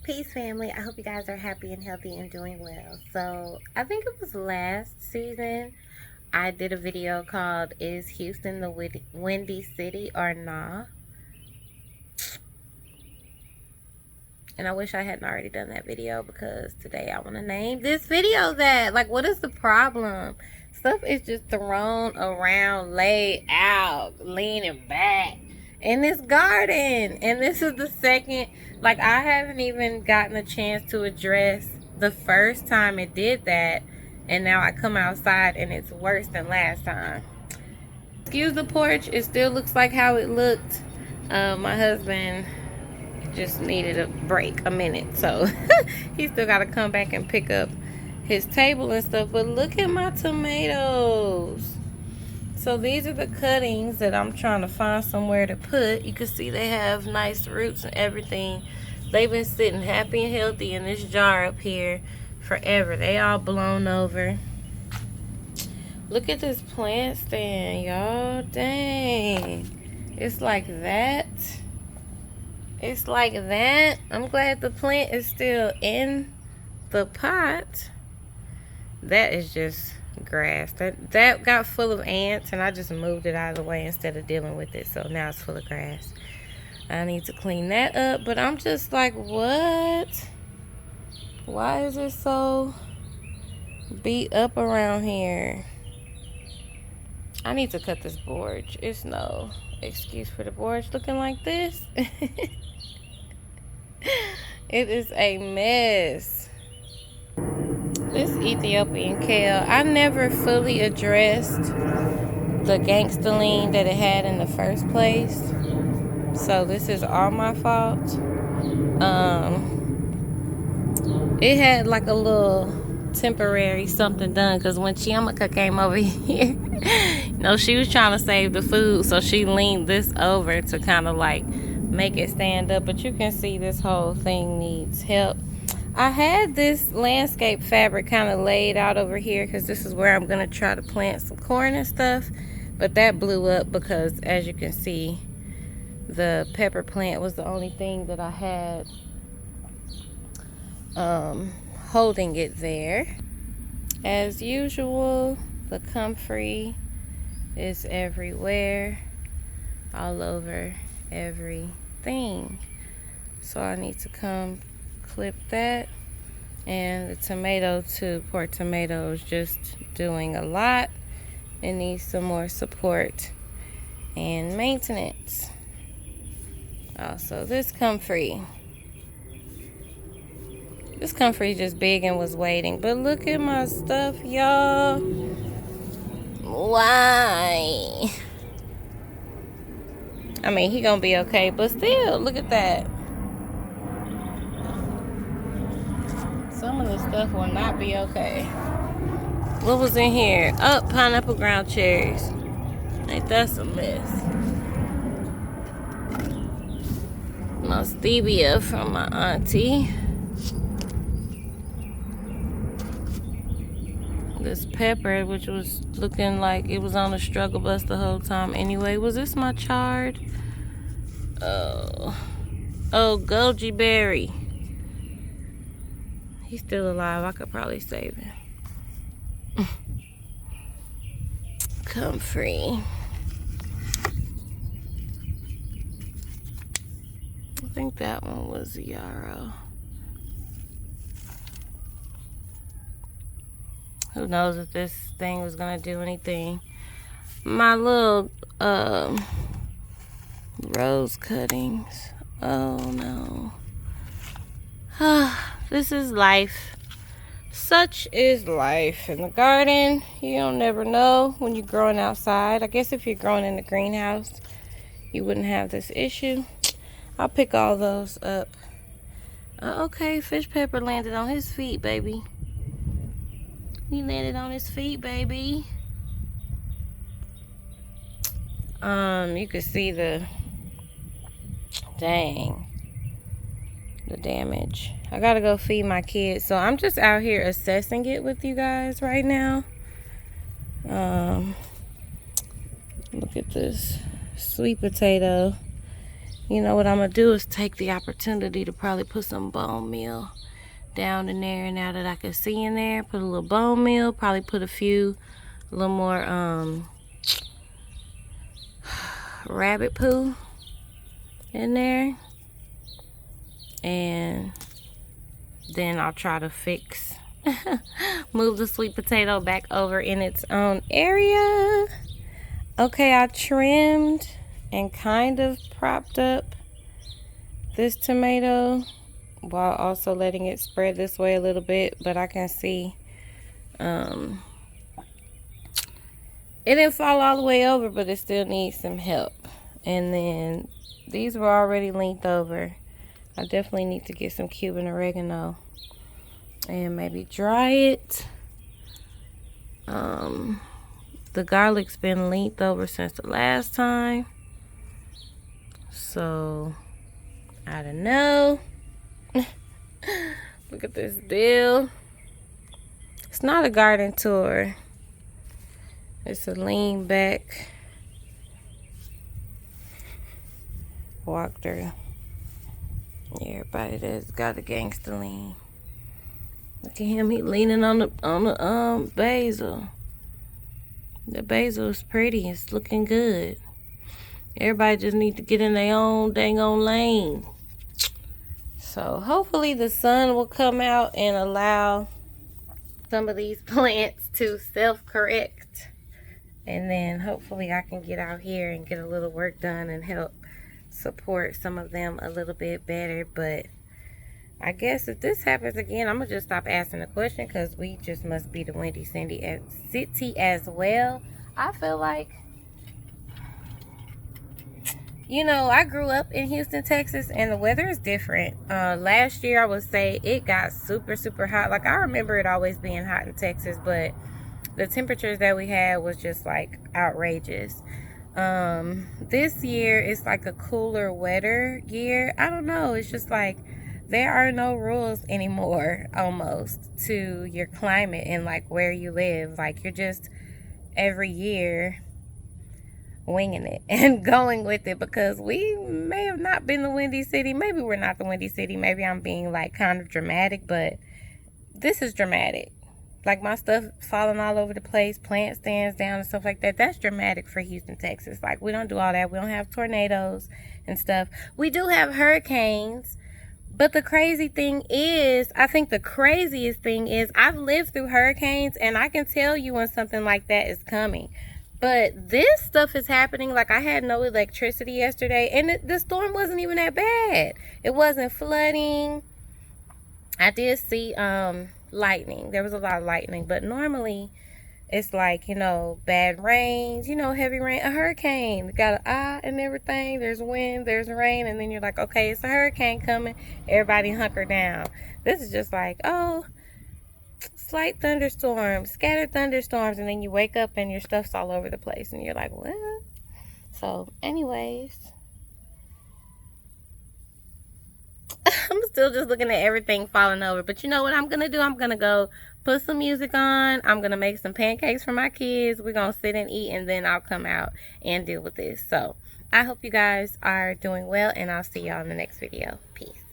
Peace, family. I hope you guys are happy and healthy and doing well. So, I think it was last season, I did a video called Is Houston the Windy City or Nah? And I wish I hadn't already done that video because today I want to name this video that. Like, what is the problem? Stuff is just thrown around, laid out, leaning back in this garden. And this is the second, like, I haven't even gotten a chance to address the first time it did that. And now I come outside and it's worse than last time. Excuse the porch. It still looks like how it looked. My husband just needed a break, a minute, so he still got to come back and pick up his table and stuff. But look at my tomatoes. So these are the cuttings that I'm trying to find somewhere to put. You can see they have nice roots and everything. They've been sitting happy and healthy in this jar up here forever. They all blown over. Look at this plant stand, y'all. Dang, it's like that. It's like that. I'm glad the plant is still in the pot. That is just grass. That got full of ants and I just moved it out of the way instead of dealing with it. So now it's full of grass. I need to clean that up. But I'm just like, what? Why is it so beat up around here? I need to cut this borage. It's no excuse for the borage looking like this. It is a mess. This Ethiopian kale, I never fully addressed the gangsta lean that it had in the first place. So this is all my fault. It had like a little temporary something done because when Chiamaka came over here, she was trying to save the food, so she leaned this over to kind of like make it stand up. But you can see this whole thing needs help. I had this landscape fabric kind of laid out over here because this is where I'm going to try to plant some corn and stuff. But that blew up because, as you can see, the pepper plant was the only thing that I had holding it there. As usual, the comfrey is everywhere, all over everything. So I need to come clip that. And the tomato too, poor tomato is just doing a lot. It needs some more support and maintenance. Also, this comfrey is just big and was waiting. But look at my stuff, y'all. Why? I mean, he gonna be okay, but still, look at that. Some of the stuff will not be okay. What was in here? Oh, pineapple ground cherries. Ain't that a mess? My stevia from my auntie. This pepper, which was looking like it was on a struggle bus the whole time. Anyway, was this my chard? Oh, goji berry. He's still alive. I could probably save him. Comfrey. I think that one was the yarrow. Who knows if this thing was gonna do anything. My little rose cuttings. Oh no. This is life. Such is life in the garden. You don't never know when you're growing outside. I guess if you're growing in the greenhouse, you wouldn't have this issue. I'll pick all those up. Okay, fish pepper landed on his feet, baby. He landed on his feet, baby. You can see the damage. I gotta go feed my kids, so I'm just out here assessing it with you guys right now. Look at this sweet potato. You know what I'm gonna do is take the opportunity to probably put some bone meal down in there. Now that I can see in there, put a little bone meal, probably put a little more rabbit poo in there, and then I'll try to move the sweet potato back over in its own area. Okay, I trimmed and kind of propped up this tomato while also letting it spread this way a little bit, but I can see it didn't fall all the way over, but it still needs some help. And then these were already leaned over. I definitely need to get some Cuban oregano and maybe dry it. The garlic's been leaned over since the last time, so I don't know. Look at this dill. It's not a garden tour. It's a lean back walk through. Everybody that's got a gangster lean. Look at him, he leaning on the basil. The basil is pretty, it's looking good. Everybody just need to get in their own dang on lane. So hopefully the sun will come out and allow some of these plants to self-correct. And then hopefully I can get out here and get a little work done and help support some of them a little bit better. But I guess if this happens again, I'm going to just stop asking the question, because we just must be the Windy City as well. I feel like, you know, I grew up in Houston, Texas, and the weather is different. Last year, I would say it got super, super hot. Like, I remember it always being hot in Texas, but the temperatures that we had was just like outrageous. This year it's like a cooler, wetter year. I don't know, it's just like there are no rules anymore almost to your climate and like where you live. Like, you're just every year winging it and going with it, because we may have not been the Windy City. Maybe we're not the Windy City. Maybe I'm being like kind of dramatic, but this is dramatic. Like, my stuff falling all over the place, plant stands down and stuff like that. That's dramatic for Houston, Texas. Like, we don't do all that. We don't have tornadoes and stuff. We do have hurricanes. But the crazy thing is, I think the craziest thing is, I've lived through hurricanes, and I can tell you when something like that is coming. But this stuff is happening. Like, I had no electricity yesterday, and the storm wasn't even that bad. It wasn't flooding. I did see lightning. There was a lot of lightning, but normally it's like, you know, bad rains, you know, heavy rain, a hurricane, got an eye and everything. There's wind, there's rain, and then you're like, okay, it's a hurricane coming. Everybody hunker down. This is just like, oh, slight thunderstorms, scattered thunderstorms, and then you wake up and your stuff's all over the place, and you're like, what? So, anyways, I'm still just looking at everything falling over. But you know what I'm going to do? I'm going to go put some music on. I'm going to make some pancakes for my kids. We're going to sit and eat, and then I'll come out and deal with this. So I hope you guys are doing well, and I'll see y'all in the next video. Peace.